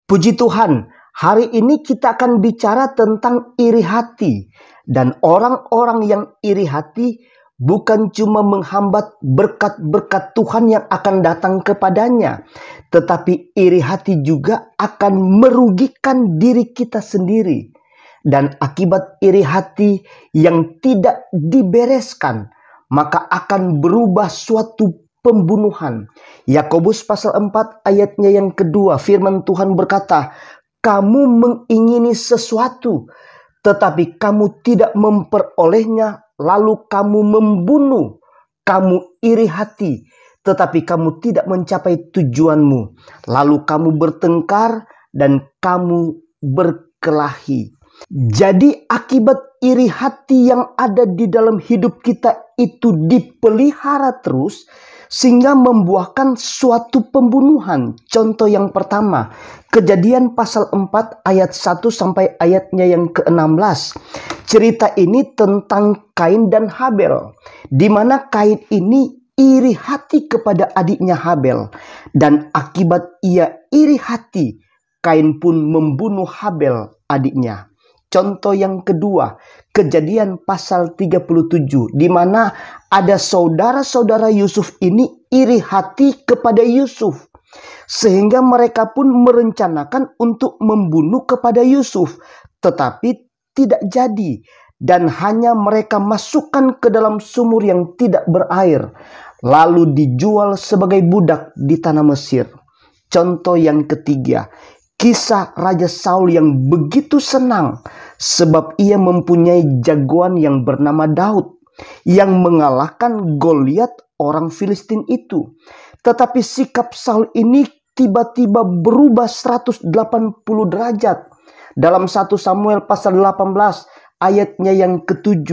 Puji Tuhan, hari ini kita akan bicara tentang iri hati. Dan orang-orang yang iri hati bukan cuma menghambat berkat-berkat Tuhan yang akan datang kepadanya, tetapi iri hati juga akan merugikan diri kita sendiri. Dan akibat iri hati yang tidak dibereskan, maka akan berubah suatu pembunuhan. Yakobus pasal 4 ayatnya yang kedua, firman Tuhan berkata, "Kamu mengingini sesuatu, tetapi kamu tidak memperolehnya, lalu kamu membunuh. Kamu iri hati, tetapi kamu tidak mencapai tujuanmu. Lalu kamu bertengkar dan kamu berkelahi." Jadi akibat iri hati yang ada di dalam hidup kita itu dipelihara terus, sehingga membuahkan suatu pembunuhan. Contoh yang pertama, Kejadian pasal 4 ayat 1 sampai ayatnya yang ke-16. Cerita ini tentang Kain dan Habel, di mana Kain ini iri hati kepada adiknya Habel, dan akibat ia iri hati, Kain pun membunuh Habel adiknya. Contoh yang kedua, Kejadian pasal 37, di mana ada saudara-saudara Yusuf ini iri hati kepada Yusuf, sehingga mereka pun merencanakan untuk membunuh kepada Yusuf, tetapi tidak jadi, dan hanya mereka masukkan ke dalam sumur yang tidak berair, lalu dijual sebagai budak di tanah Mesir. Contoh yang ketiga, kisah Raja Saul yang begitu senang sebab ia mempunyai jagoan yang bernama Daud yang mengalahkan Goliat orang Filistin itu. Tetapi sikap Saul ini tiba-tiba berubah 180 derajat. Dalam 1 Samuel pasal 18 ayatnya yang ke-7.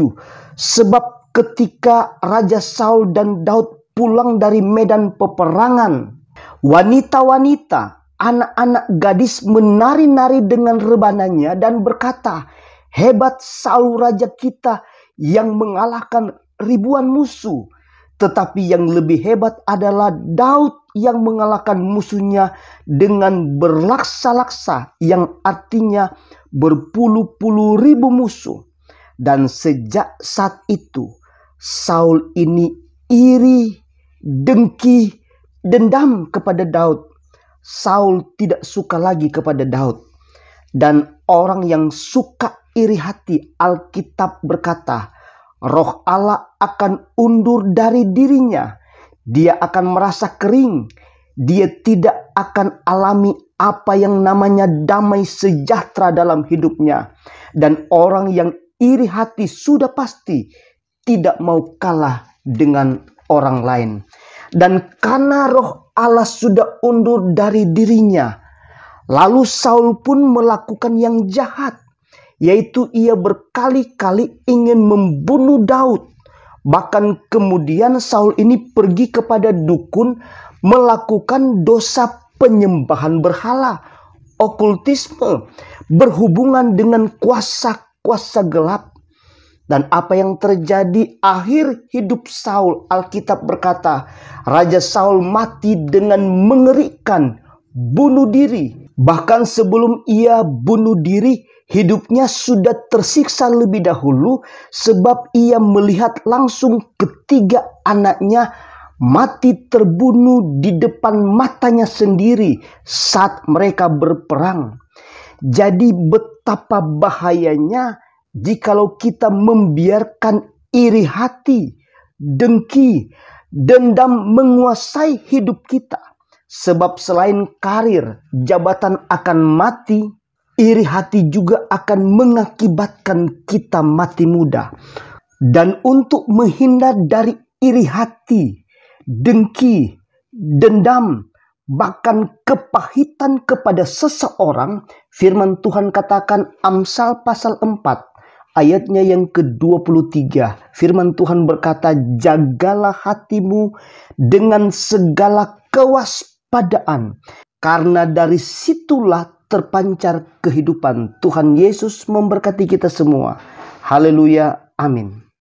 Sebab ketika Raja Saul dan Daud pulang dari medan peperangan, wanita-wanita, anak-anak gadis menari-nari dengan rebananya dan berkata, "Hebat Saul raja kita yang mengalahkan ribuan musuh." Tetapi yang lebih hebat adalah Daud yang mengalahkan musuhnya dengan berlaksa-laksa, yang artinya berpuluh-puluh ribu musuh. Dan sejak saat itu Saul ini iri, dengki, dendam kepada Daud. Saul tidak suka lagi kepada Daud. Dan orang yang suka iri hati, Alkitab berkata, Roh Allah akan undur dari dirinya. Dia akan merasa kering. Dia tidak akan alami apa yang namanya damai sejahtera dalam hidupnya. Dan orang yang iri hati sudah pasti tidak mau kalah dengan orang lain. Dan karena Roh Allah sudah undur dari dirinya, lalu Saul pun melakukan yang jahat, yaitu ia berkali-kali ingin membunuh Daud. Bahkan kemudian Saul ini pergi kepada dukun melakukan dosa penyembahan berhala, okultisme, berhubungan dengan kuasa-kuasa gelap. Dan apa yang terjadi akhir hidup Saul, Alkitab berkata, Raja Saul mati dengan mengerikan, bunuh diri. Bahkan sebelum ia bunuh diri, hidupnya sudah tersiksa lebih dahulu sebab ia melihat langsung ketiga anaknya mati terbunuh di depan matanya sendiri saat mereka berperang. Jadi betapa bahayanya jikalau kita membiarkan iri hati, dengki, dendam menguasai hidup kita. Sebab selain karir, jabatan akan mati, iri hati juga akan mengakibatkan kita mati muda. Dan untuk menghindar dari iri hati, dengki, dendam, bahkan kepahitan kepada seseorang, firman Tuhan katakan Amsal pasal 4 ayatnya yang ke-23. Firman Tuhan berkata, "Jagalah hatimu dengan segala kewaspadaan, karena dari situlah terpancar kehidupan." Tuhan Yesus memberkati kita semua. Haleluya. Amin.